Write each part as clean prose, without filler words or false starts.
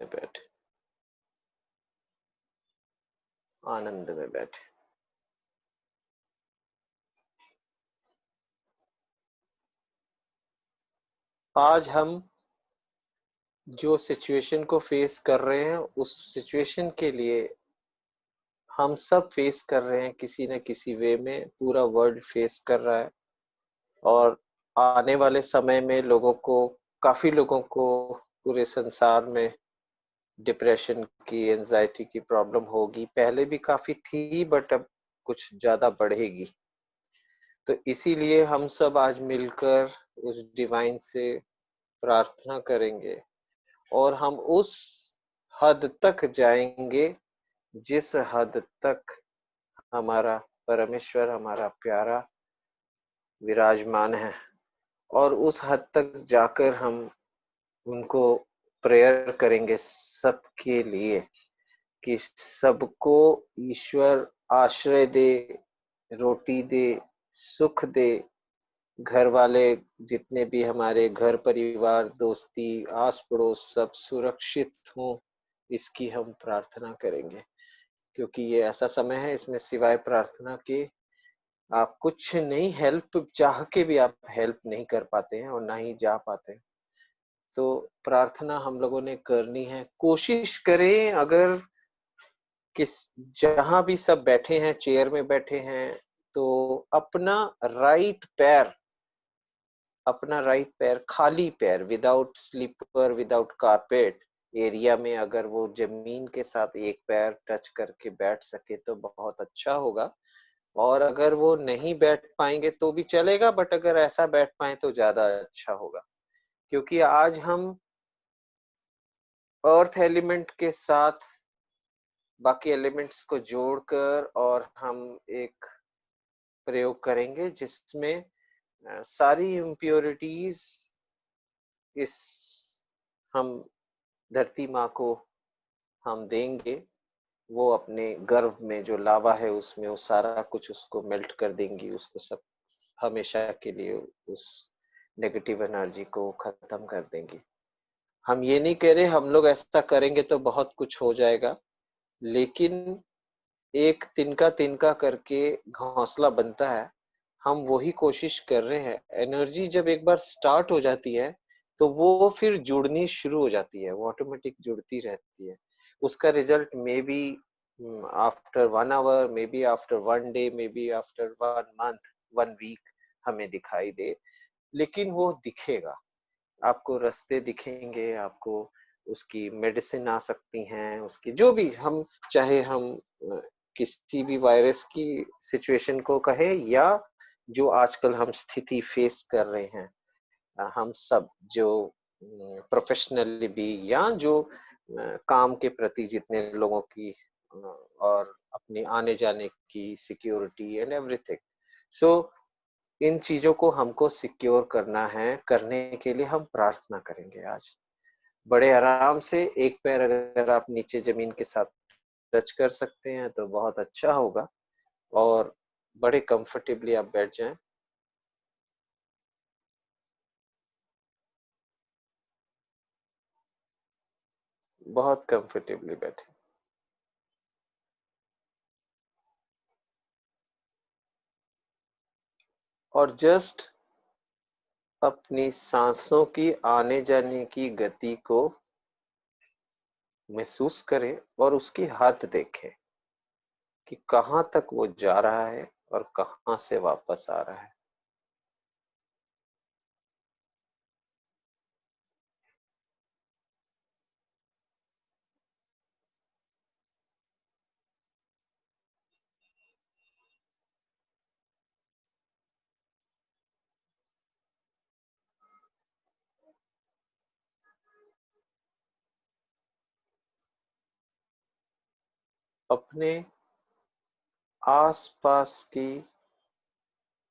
में बैठे, आनंद में बैठे। आज हम जो सिचुएशन को फेस कर रहे हैं, उस सिचुएशन के लिए हम सब फेस कर रहे हैं किसी न किसी वे में, पूरा वर्ल्ड फेस कर रहा है। और आने वाले समय में काफी लोगों को पूरे संसार में डिप्रेशन की, एंजाइटी की प्रॉब्लम होगी। पहले भी काफी थी, बट अब कुछ ज्यादा बढ़ेगी। तो इसीलिए हम सब आज मिलकर उस डिवाइन से प्रार्थना करेंगे, और हम उस हद तक जाएंगे जिस हद तक हमारा परमेश्वर, हमारा प्यारा विराजमान है। और उस हद तक जाकर हम उनको प्रेयर करेंगे सबके लिए, कि सबको ईश्वर आश्रय दे, रोटी दे, सुख दे। घर वाले जितने भी हमारे घर परिवार, दोस्ती, आस पड़ोस सब सुरक्षित हों, इसकी हम प्रार्थना करेंगे। क्योंकि ये ऐसा समय है, इसमें सिवाय प्रार्थना के आप कुछ नहीं, हेल्प चाह के भी आप हेल्प नहीं कर पाते हैं और ना ही जा पाते हैं। तो प्रार्थना हम लोगों ने करनी है। कोशिश करें, अगर किस जहां भी सब बैठे हैं, चेयर में बैठे हैं, तो अपना राइट पैर खाली पैर, without slipper, without carpet area में, अगर वो जमीन के साथ एक पैर टच करके बैठ सके तो बहुत अच्छा होगा। और अगर वो नहीं बैठ पाएंगे तो भी चलेगा, बट अगर ऐसा बैठ पाए तो ज्यादा अच्छा होगा। क्योंकि आज हम अर्थ एलिमेंट के साथ बाकी एलिमेंट्स को जोड़कर और हम एक प्रयोग करेंगे जिसमें सारी इम्प्योरिटीज इस हम धरती माँ को हम देंगे। वो अपने गर्भ में जो लावा है उसमें वो सारा कुछ उसको मेल्ट कर देंगी, उसको सब हमेशा के लिए उस नेगेटिव एनर्जी को खत्म कर देंगी। हम ये नहीं कह रहे हम लोग ऐसा करेंगे तो बहुत कुछ हो जाएगा, लेकिन एक तिनका तिनका करके घोंसला बनता है। हम वही कोशिश कर रहे हैं। एनर्जी जब एक बार स्टार्ट हो जाती है तो वो फिर जुड़नी शुरू हो जाती है, वो ऑटोमेटिक जुड़ती रहती है। उसका result may be after 1 hour, may be after 1 day, may be after 1 month, 1 week हमें दिखाई दे, लेकिन वो दिखेगा। आपको रास्ते दिखेंगे, आपको उसकी मेडिसिन आ सकती हैं, उसकी जो भी हम चाहे हम किसी भी वायरस की सिचुएशन को कहें, या जो आजकल हम स्थिति फेस कर रहे हैं, हम सब जो प्रोफेशनली भी, या जो काम के प्रति जितने लोगों की और अपने आने जाने की सिक्योरिटी एंड एवरीथिंग। सो इन चीजों को हमको सिक्योर करना है। करने के लिए हम प्रार्थना करेंगे आज बड़े आराम से। एक पैर अगर आप नीचे जमीन के साथ टच कर सकते हैं तो बहुत अच्छा होगा, और बड़े कंफर्टेबली आप बैठ जाएं। बहुत कंफर्टेबली बैठे, और जस्ट अपनी सांसों की आने जाने की गति को महसूस करें और उसकी हद देखें कि कहाँ तक वो जा रहा है और कहाँ से वापस आ रहा है। अपने आसपास की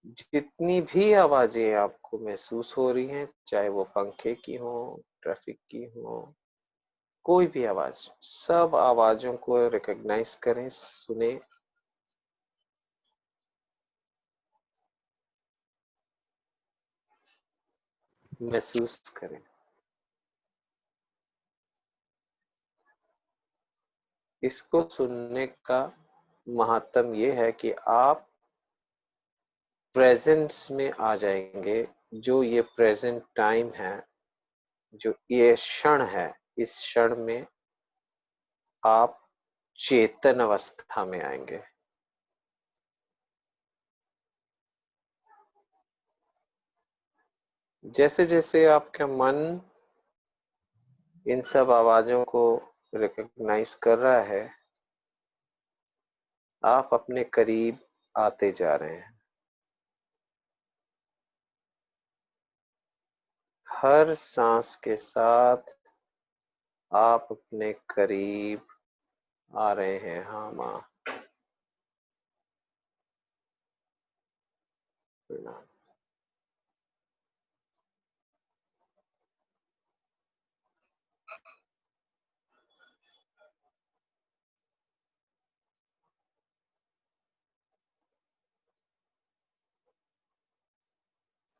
जितनी भी आवाजें आपको महसूस हो रही हैं, चाहे वो पंखे की हो, ट्रैफिक की हो, कोई भी आवाज, सब आवाजों को रिकॉग्नाइज करें, सुने, महसूस करें। इसको सुनने का महत्व ये है कि आप प्रेजेंस में आ जाएंगे। जो ये प्रेजेंट टाइम है, जो ये क्षण है, इस क्षण में आप चेतन अवस्था में आएंगे। जैसे जैसे आपका मन इन सब आवाजों को रिकॉग्नाइज कर रहा है, आप अपने करीब आते जा रहे हैं। हर सांस के साथ आप अपने करीब आ रहे हैं। हाँ माँ, प्रणाम।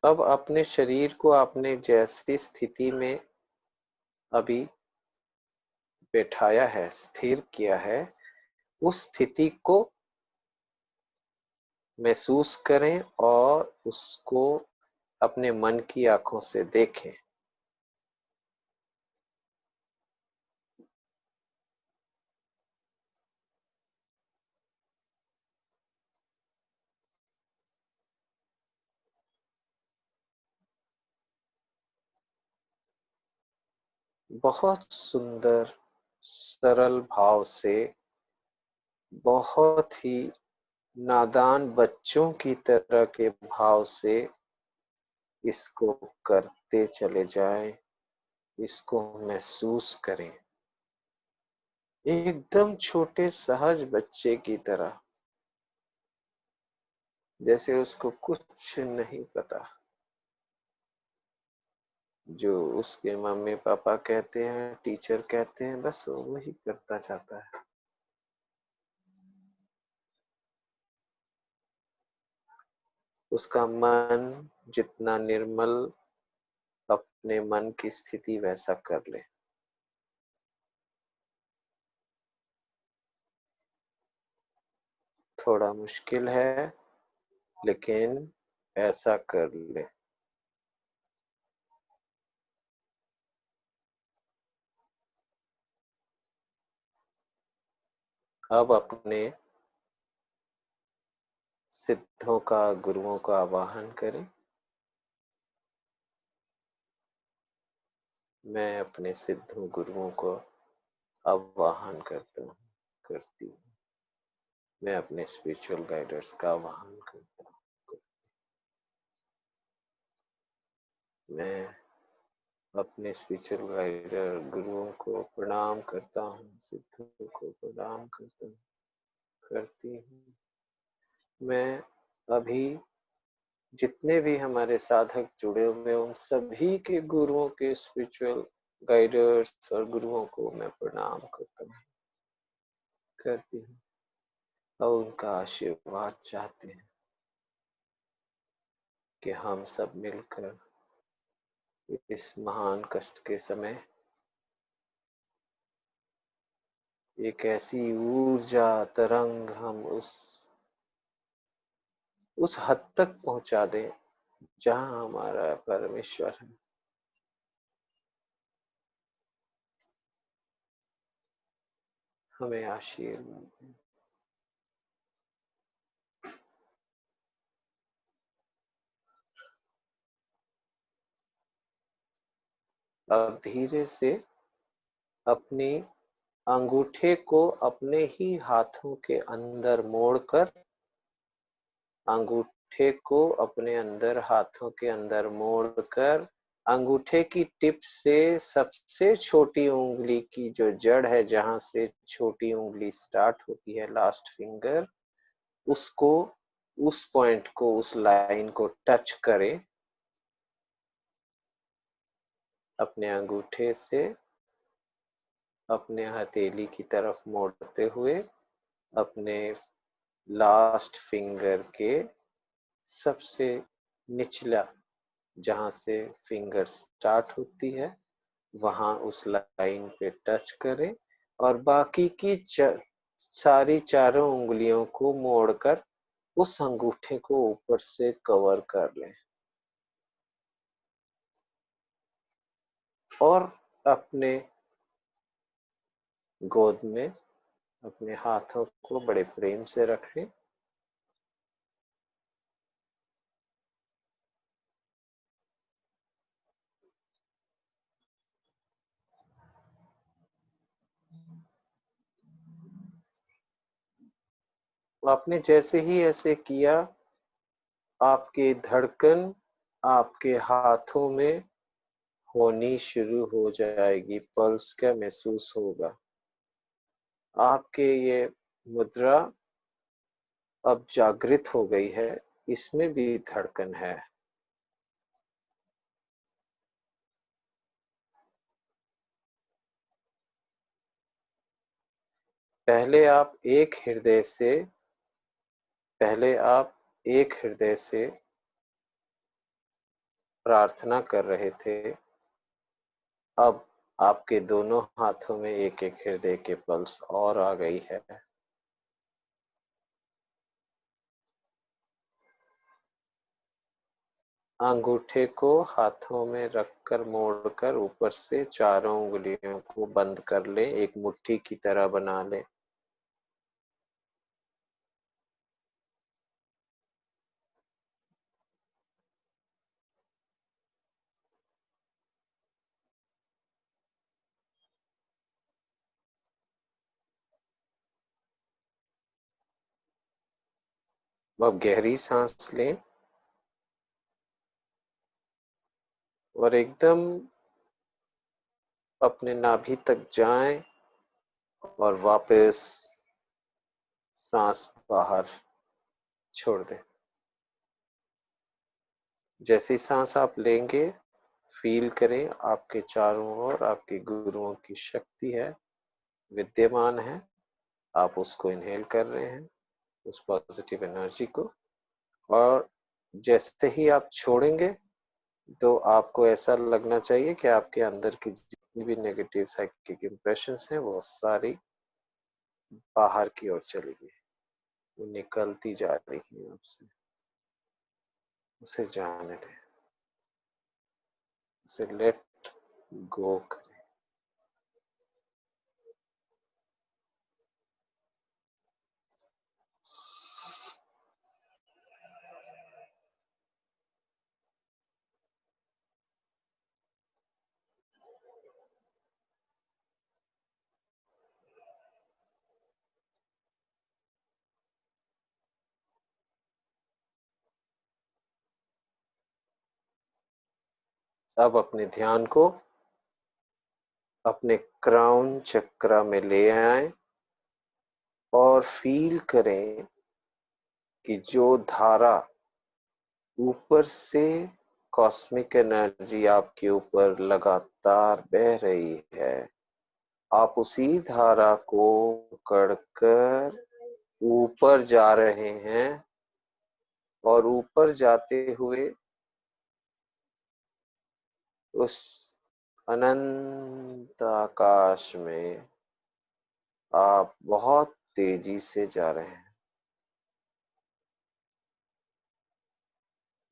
अब अपने शरीर को आपने जैसी स्थिति में अभी बैठाया है, स्थिर किया है, उस स्थिति को महसूस करें और उसको अपने मन की आंखों से देखें। बहुत सुंदर सरल भाव से, बहुत ही नादान बच्चों की तरह के भाव से इसको करते चले जाएं, इसको महसूस करें, एकदम छोटे सहज बच्चे की तरह, जैसे उसको कुछ नहीं पता। जो उसके मम्मी पापा कहते हैं, टीचर कहते हैं, बस वो वही करता जाता है। उसका मन जितना निर्मल, अपने मन की स्थिति वैसा कर ले। थोड़ा मुश्किल है, लेकिन ऐसा कर ले। अब अपने सिद्धों का, गुरुओं का आवाहन करें। मैं अपने सिद्धों गुरुओं को आवाहन करता हूँ, करती हूँ। मैं अपने स्पिरिचुअल गाइडर्स का आवाहन करता हूँ। मैं अपने स्पिरिचुअल गाइडर गुरुओं को प्रणाम करता हूँ, सिद्धों को प्रणाम करता हूँ, करती हूँ। मैं अभी जितने भी हमारे साधक जुड़े हुए हैं, उन सभी के गुरुओं के स्पिरिचुअल गाइडर्स और गुरुओं को मैं प्रणाम करता हूँ, करती हूँ, और उनका आशीर्वाद चाहते हैं कि हम सब मिलकर इस महान कष्ट के समय एक ऐसी ऊर्जा तरंग हम उस हद तक पहुंचा दें जहां हमारा परमेश्वर है। हमें आशीर्वाद दें। अब धीरे से अपनी अंगूठे को अपने ही हाथों के अंदर मोड़कर, अंगूठे को अपने अंदर, हाथों के अंदर मोड़कर, अंगूठे की टिप से सबसे छोटी उंगली की जो जड़ है, जहां से छोटी उंगली स्टार्ट होती है, लास्ट फिंगर, उसको, उस पॉइंट को, उस लाइन को टच करें। अपने अंगूठे से अपने हथेली की तरफ मोड़ते हुए, अपने लास्ट फिंगर के सबसे निचला, जहां से फिंगर स्टार्ट होती है, वहां उस लाइन पे टच करें और बाकी की सारी चारों उंगलियों को मोड़कर उस अंगूठे को ऊपर से कवर कर लें और अपने गोद में अपने हाथों को बड़े प्रेम से रख लें। आपने जैसे ही ऐसे किया, आपकी धड़कन आपके हाथों में होनी शुरू हो जाएगी, पल्स का महसूस होगा। आपके ये मुद्रा अब जागृत हो गई है, इसमें भी धड़कन है। पहले आप एक हृदय से पहले आप एक हृदय से प्रार्थना कर रहे थे, अब आपके दोनों हाथों में एक एक हृदय के पल्स और आ गई है। अंगूठे को हाथों में रखकर मोड़कर ऊपर से चारों उंगलियों को बंद कर लें, एक मुट्ठी की तरह बना लें। अब गहरी सांस लें और एकदम अपने नाभि तक जाएं और वापस सांस बाहर छोड़ दें। जैसी सांस आप लेंगे, फील करें आपके चारों ओर आपके गुरुओं की शक्ति है, विद्यमान है। आप उसको इनहेल कर रहे हैं, उस पॉजिटिव एनर्जी को, और जैसे ही आप छोड़ेंगे तो आपको ऐसा लगना चाहिए कि आपके अंदर की जितनी भी नेगेटिव साइकिक इंप्रेशंस हैं वो सारी बाहर की ओर चली गई, वो निकलती जा रही है आपसे। उसे जाने दें, उसे लेट गो करें। अब अपने ध्यान को अपने क्राउन चक्र में ले आए और फील करें कि जो धारा ऊपर से कॉस्मिक एनर्जी आपके ऊपर लगातार बह रही है, आप उसी धारा को पकड़कर ऊपर जा रहे हैं और ऊपर जाते हुए उस अनंत आकाश में आप बहुत तेजी से जा रहे हैं।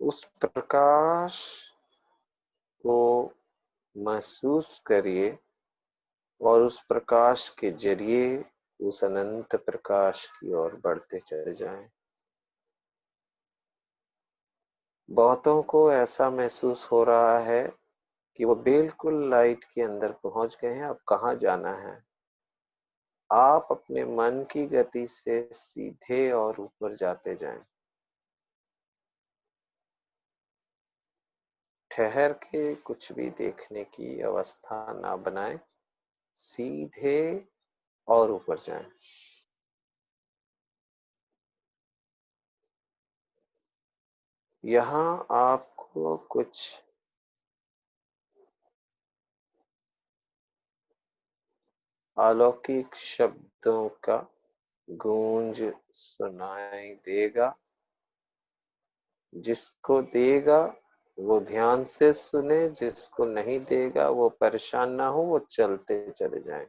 उस प्रकाश को महसूस करिए और उस प्रकाश के जरिए उस अनंत प्रकाश की ओर बढ़ते चले जाएं। बहुतों को ऐसा महसूस हो रहा है कि वो बिल्कुल लाइट के अंदर पहुंच गए हैं। अब कहाँ जाना है? आप अपने मन की गति से सीधे और ऊपर जाते जाएं। ठहर के कुछ भी देखने की अवस्था ना बनाएं, सीधे और ऊपर जाएं। यहाँ आपको कुछ अलौकिक शब्दों का गूंज सुनाई देगा। जिसको देगा वो ध्यान से सुने, जिसको नहीं देगा वो परेशान ना हो, वो चलते चले जाएं।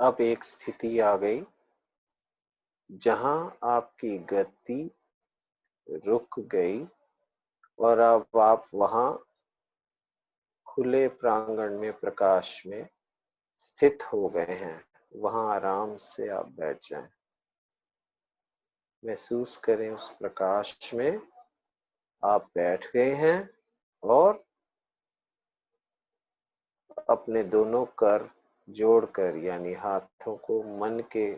अब एक स्थिति आ गई जहां आपकी गति रुक गई और अब आप वहां खुले प्रांगण में प्रकाश में स्थित हो गए हैं। वहां आराम से आप बैठ जाएं। महसूस करें उस प्रकाश में आप बैठ गए हैं और अपने दोनों कर जोड़कर यानी हाथों को मन के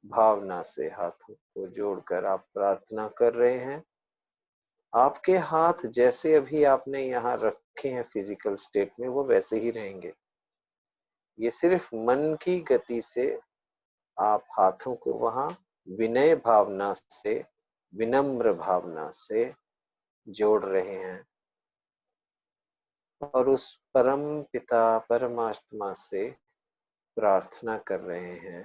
भावना से हाथों को जोड़कर आप प्रार्थना कर रहे हैं। आपके हाथ जैसे अभी आपने यहाँ रखे हैं फिजिकल स्टेट में वो वैसे ही रहेंगे। ये सिर्फ मन की गति से आप हाथों को वहां विनय भावना से विनम्र भावना से जोड़ रहे हैं और उस परम पिता परमात्मा से प्रार्थना कर रहे हैं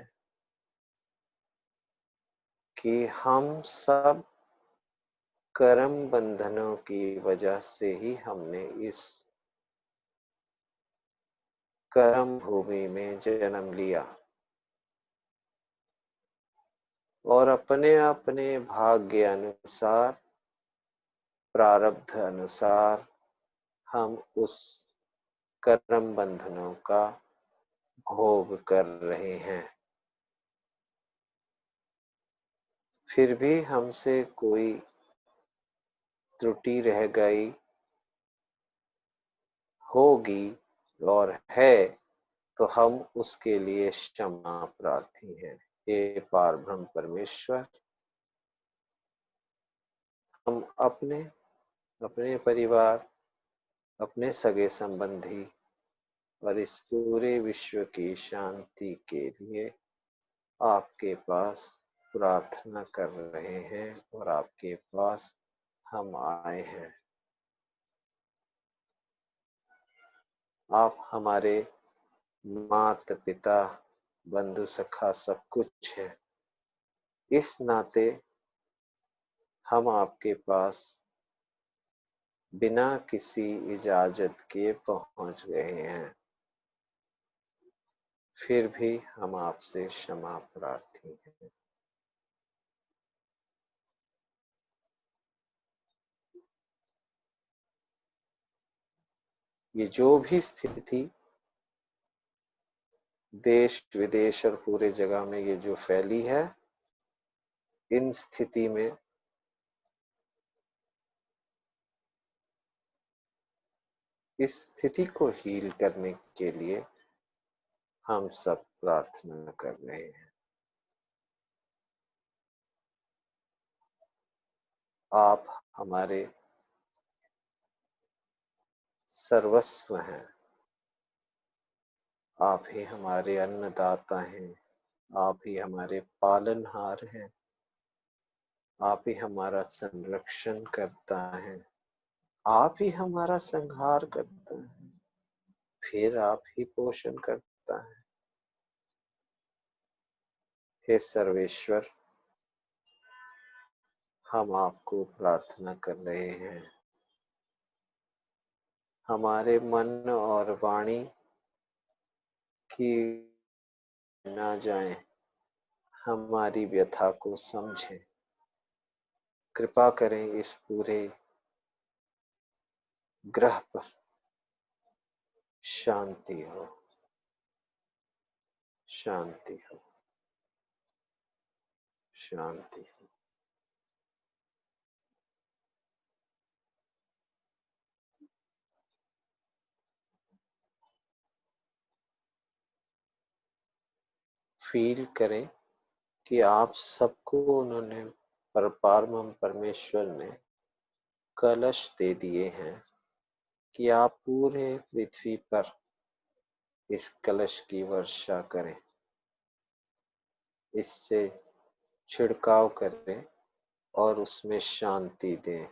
कि हम सब कर्म बंधनों की वजह से ही हमने इस कर्म भूमि में जन्म लिया और अपने अपने भाग्य अनुसार प्रारब्ध अनुसार हम उस कर्म बंधनों का भोग कर रहे हैं। फिर भी हमसे कोई त्रुटि रह गई होगी और है तो हम उसके लिए क्षमा प्रार्थी हैं। हे पारब्रह्म परमेश्वर, हम अपने अपने परिवार अपने सगे संबंधी और इस पूरे विश्व की शांति के लिए आपके पास प्रार्थना कर रहे हैं और आपके पास हम आए हैं। आप हमारे माता पिता बंधु सखा सब कुछ हैं। इस नाते हम आपके पास बिना किसी इजाजत के पहुंच गए हैं। फिर भी हम आपसे क्षमा प्रार्थी हैं। ये जो भी स्थिति देश विदेश और पूरे जगह में ये जो फैली है, इन स्थिति में इस स्थिति को हील करने के लिए हम सब प्रार्थना कर रहे हैं। आप हमारे सर्वस्व हैं। आप ही हमारे अन्नदाता हैं। आप ही हमारे पालनहार हैं। आप ही हमारा संरक्षण करता है। आप ही हमारा संहार करता है। फिर आप ही पोषण करता है। हे सर्वेश्वर, हम आपको प्रार्थना कर रहे हैं। हमारे मन और वाणी की ना जाएं, हमारी व्यथा को समझें। कृपा करें इस पूरे ग्रह पर शांति हो, शांति हो, शांति हो। फील करें कि आप सबको उन्होंने परम परमेश्वर ने कलश दे दिए हैं कि आप पूरे पृथ्वी पर इस कलश की वर्षा करें, इससे छिड़काव करें और उसमें शांति दें।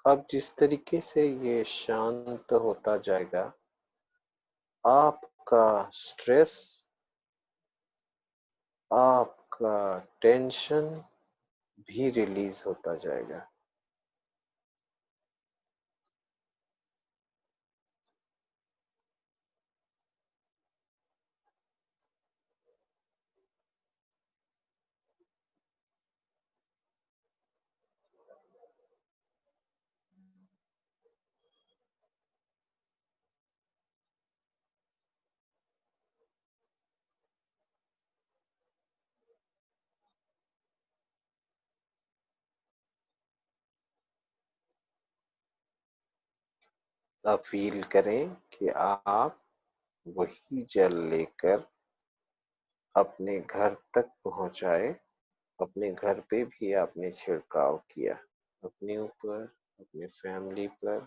अब जिस तरीके से ये शांत होता जाएगा, आपका स्ट्रेस, आपका टेंशन भी रिलीज होता जाएगा। अब फील करें कि आप वही जल लेकर अपने घर तक पहुंचाए। अपने घर पे भी आपने छिड़काव किया, अपने ऊपर, अपने फैमिली पर,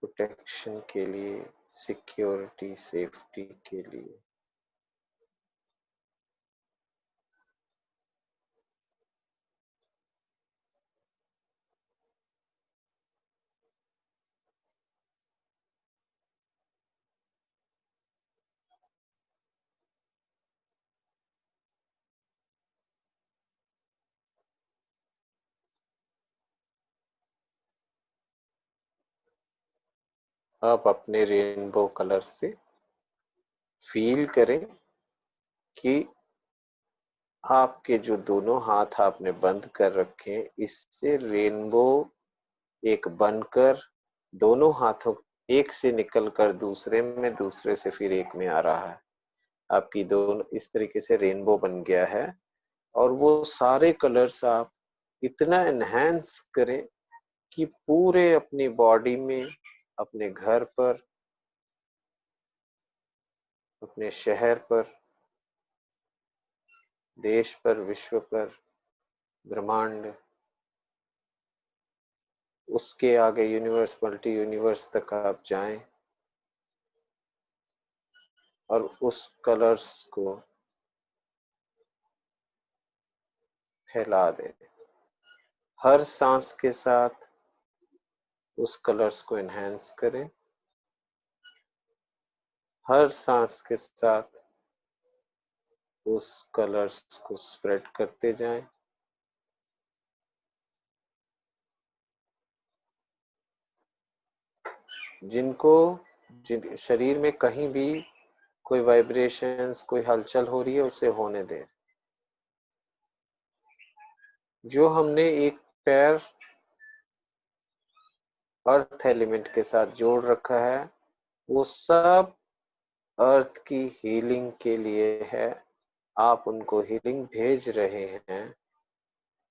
प्रोटेक्शन के लिए, सिक्योरिटी, सेफ्टी के लिए। आप अपने रेनबो कलर से फील करें कि आपके जो दोनों हाथ आपने बंद कर रखे हैं, इससे रेनबो एक बनकर दोनों हाथों एक से निकलकर दूसरे में, दूसरे से फिर एक में आ रहा है। आपकी दोनों इस तरीके से रेनबो बन गया है। और वो सारे कलर्स आप इतना एनहांस करें कि पूरे अपनी बॉडी में, अपने घर पर, अपने शहर पर, देश पर, विश्व पर, ब्रह्मांड, उसके आगे यूनिवर्स, मल्टी यूनिवर्स तक आप जाएं और उस कलर्स को फैला दें। हर सांस के साथ उस कलर्स को एनहांस करें। हर सांस के साथ उस कलर्स को स्प्रेड करते जाएं। जिनको जिन शरीर में कहीं भी कोई वाइब्रेशंस, कोई हलचल हो रही है, उसे होने दें। जो हमने एक पैर अर्थ एलिमेंट के साथ जोड़ रखा है, वो सब अर्थ की हीलिंग के लिए है। आप उनको हीलिंग भेज रहे हैं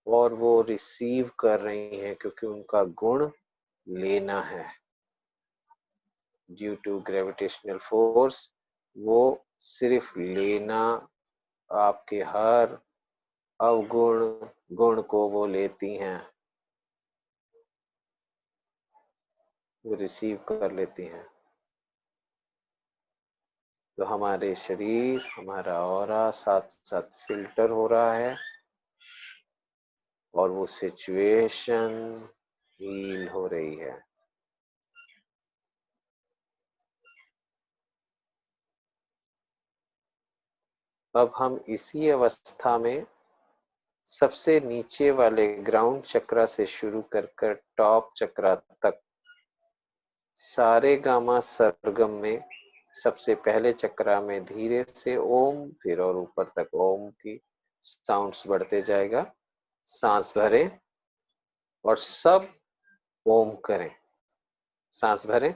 और वो रिसीव कर रही हैं, क्योंकि उनका गुण लेना है। ड्यू टू ग्रेविटेशनल फोर्स वो सिर्फ लेना, आपके हर अवगुण गुण को वो लेती हैं, वो रिसीव कर लेती हैं। तो हमारे शरीर, हमारा ऑरा साथ साथ फिल्टर हो रहा है और वो सिचुएशन हील हो रही है। अब हम इसी अवस्था में सबसे नीचे वाले ग्राउंड चक्रा से शुरू कर कर टॉप चक्रा तक, सारे गामा सरगम में सबसे पहले चक्रा में धीरे से ओम, फिर और ऊपर तक ओम की साउंड्स बढ़ते जाएगा। सांस भरें और सब ओम करें। सांस भरें।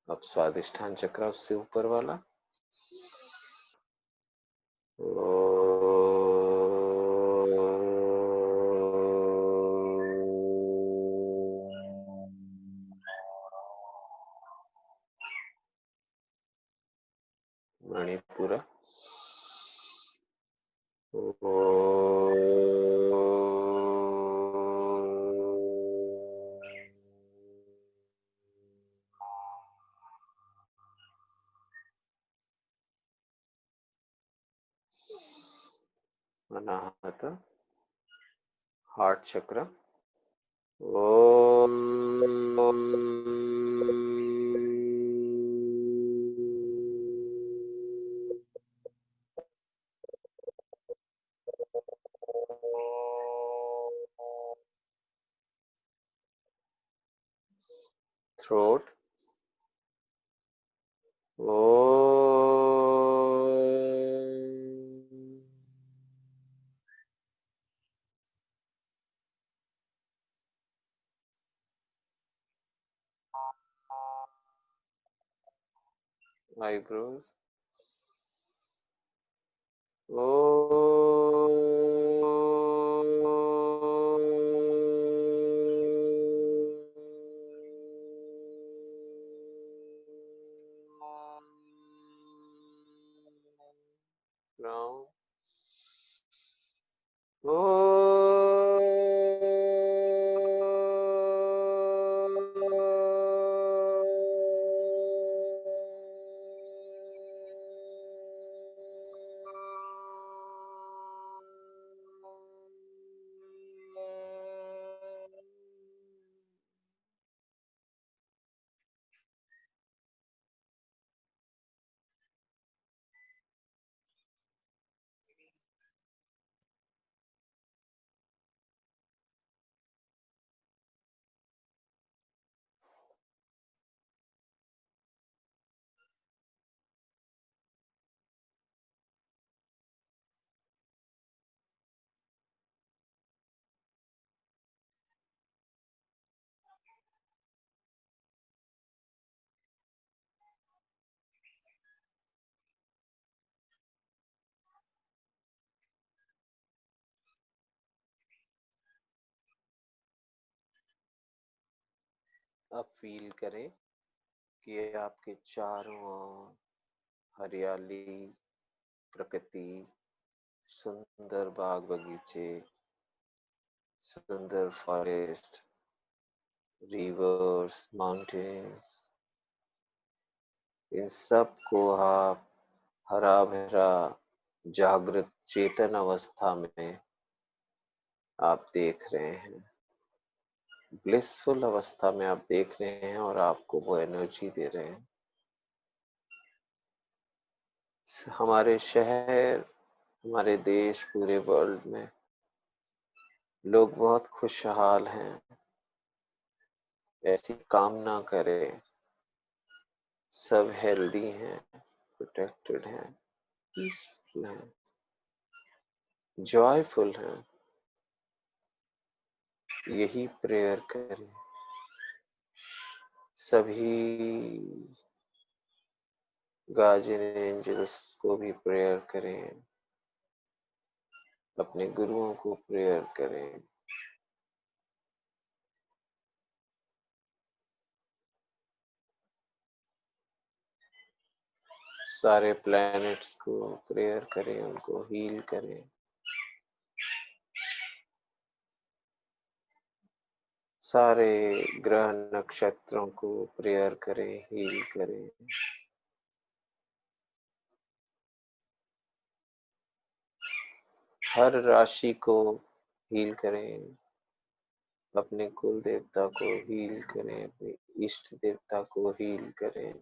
अब स्वादिष्ठान चक्र, उससे ऊपर वाला। मणिपुरा। अनाहत हार्ट चक्र। ओम थ्रोट। आईब्रोज। Now, अब फील करें कि आपके चारों ओर हरियाली, प्रकृति, सुंदर बाग बगीचे, सुंदर फॉरेस्ट, रिवर्स, माउंटेन्स, इन सब को आप हरा भरा जागृत चेतन अवस्था में आप देख रहे हैं, ब्लिसफुल अवस्था में आप देख रहे हैं और आपको वो एनर्जी दे रहे हैं। हमारे शहर, हमारे देश, पूरे वर्ल्ड में लोग बहुत खुशहाल हैं। ऐसी कामना करें, सब हेल्दी हैं, प्रोटेक्टेड हैं, पीसफुल हैं, जॉयफुल हैं। यही प्रेयर करें। सभी गार्जियन एंजल्स को भी प्रेयर करें, अपने गुरुओं को प्रेयर करें। सारे प्लैनेट्स को प्रेयर करें, उनको हील करें। सारे ग्रह नक्षत्रों को प्रेयर करें, हील करें। हर राशि को हील करें, अपने कुल देवता को हील करें, अपने इष्ट देवता को हील करें।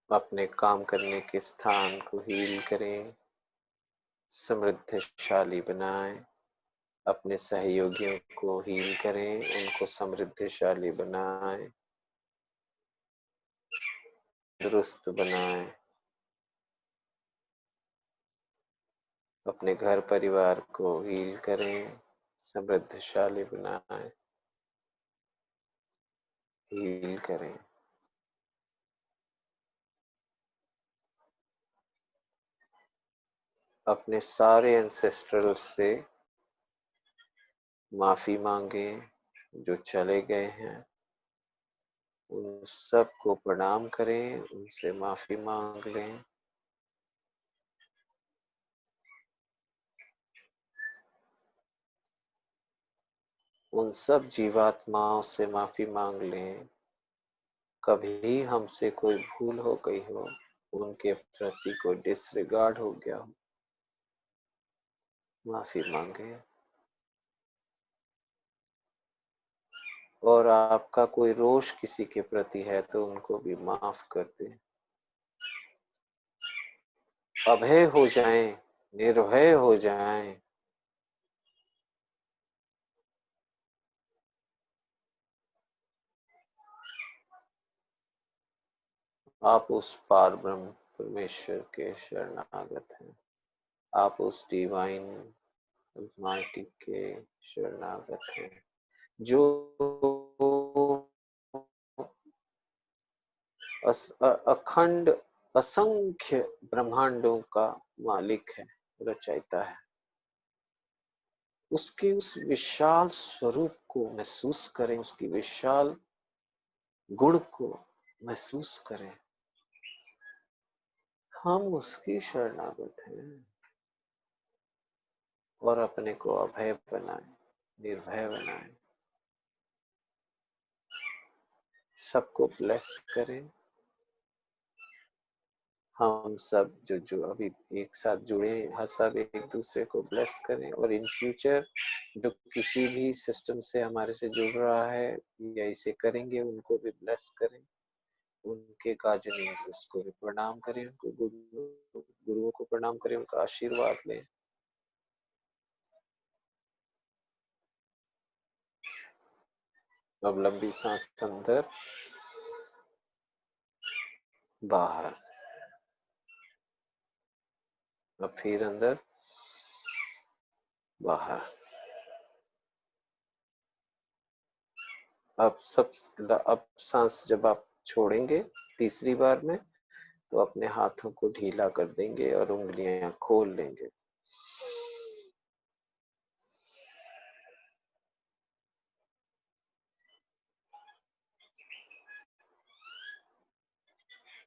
अपने काम करने के स्थान को हील करें, समृद्धशाली बनाएं। अपने सहयोगियों को हील करें, उनको समृद्धशाली बनाएं, दुरुस्त बनाएं। अपने घर परिवार को हील करें, समृद्धशाली बनाएं, हील करें। अपने सारे एंसेस्ट्रल से माफी मांगे जो चले गए हैं, उन सबको प्रणाम करें, उनसे माफी मांग लें। उन सब जीवात्माओं से माफी मांग लें, कभी हमसे कोई भूल हो गई हो, उनके प्रति कोई डिसरिगार्ड हो गया हो, माफी मांगे। और आपका कोई रोष किसी के प्रति है तो उनको भी माफ कर दें। अभय हो जाएं, निर्भय हो जाएं। आप उस पार ब्रह्म परमेश्वर के शरणागत हैं। आप उस डिवाइन अल्माइटी के शरणागत हैं, जो अखंड असंख्य ब्रह्मांडों का मालिक है, रचयिता है। उसके उस विशाल स्वरूप को महसूस करें, उसकी विशाल गुण को महसूस करें। हम उसकी शरणागत हैं और अपने को अभय बनाएं, निर्भय बनाएं। सबको ब्लेस करें। हम सब जो अभी एक साथ जुड़े हैं, सब एक दूसरे को ब्लेस करें। और इन फ्यूचर जो किसी भी सिस्टम से हमारे से जुड़ रहा है या इसे करेंगे, उनको भी ब्लेस करें। उनके गार्जियन उसको भी प्रणाम करें, उनको गुरुओं को प्रणाम करें, उनका आशीर्वाद लें। अब लंबी सांस अंदर, बाहर। अब फिर अंदर, बाहर। अब सांस जब आप छोड़ेंगे तीसरी बार में, तो अपने हाथों को ढीला कर देंगे और उंगलियां खोल लेंगे।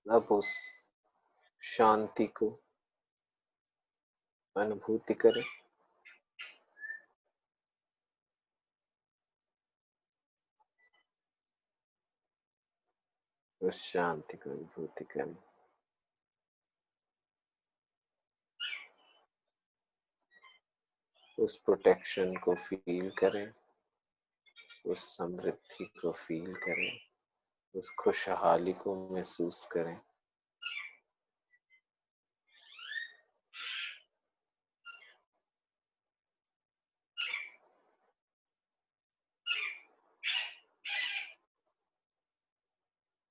अब उस शांति को अनुभूति करें। उस शांति को अनुभूति करें। उस प्रोटेक्शन को फील करें, उस समृद्धि को फील करें, उस खुशहाली को महसूस करें।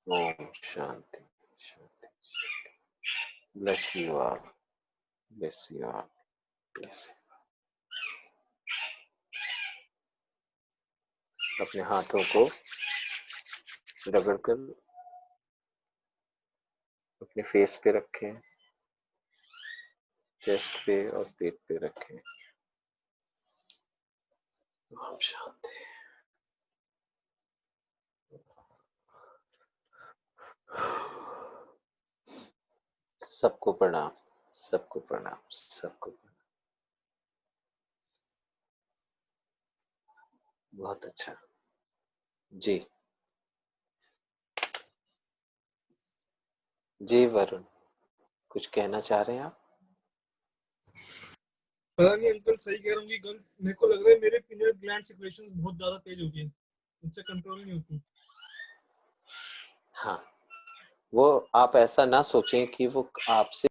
ओम शांति शांति शांति। Bless you all, bless you all, bless. अपने हाथों को रगड़कर अपने फेस पे रखें, चेस्ट पे और पेट पे रखें। ओम शांति। सबको प्रणाम, सबको प्रणाम, सबको प्रणाम। बहुत अच्छा जी। जी वरुण, कुछ कहना चाह रहे हैं आप? पता नहीं अंकल, सही कह रहा हूँ कि गलत। मेरे को लग रहा है मेरे पिनियल ग्लैंड सिक्रेशंस बहुत ज्यादा तेज हो गई है, मुझसे कंट्रोल नहीं होती। हाँ, वो आप ऐसा ना सोचें कि वो आपसे